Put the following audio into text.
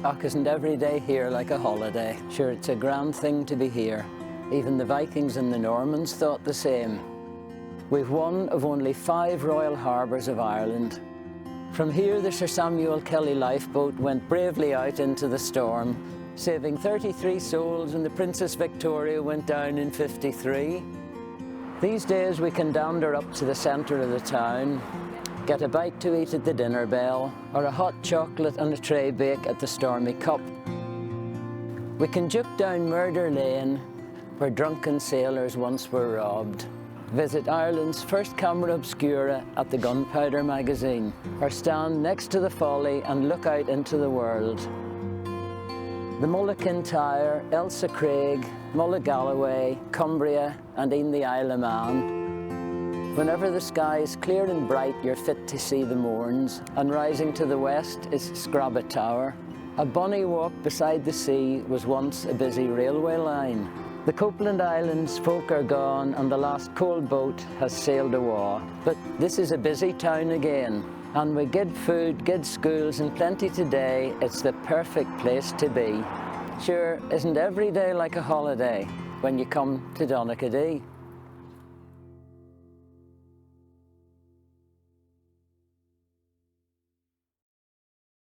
Och, isn't every day here like a holiday? Sure, it's a grand thing to be here. Even the Vikings and the Normans thought the same. We've one of only 5 royal harbours of Ireland. From here, the Sir Samuel Kelly lifeboat went bravely out into the storm, saving 33 souls when the Princess Victoria went down in '53. These days we can dander up to the centre of the town, get a bite to eat at the dinner bell, or a hot chocolate and a tray bake at the Stormy Cup. We can juke down Murder Lane, where drunken sailors once were robbed. Visit Ireland's first camera obscura at the Gunpowder magazine, or stand next to the Folly and look out into the world. The Mulla Kintyre, Elsa Craig, Mulla Galloway, Cumbria and e'en the Isle of Man. Whenever the sky is clear and bright, you're fit to see the morns, and rising to the west is Scrabba Tower. A bonny walk beside the sea was once a busy railway line. The Copeland Islands folk are gone and the last coal boat has sailed awa. But this is a busy town again, and with good food, good schools and plenty today, it's the perfect place to be. Sure, isn't every day like a holiday when you come to Donaghadee?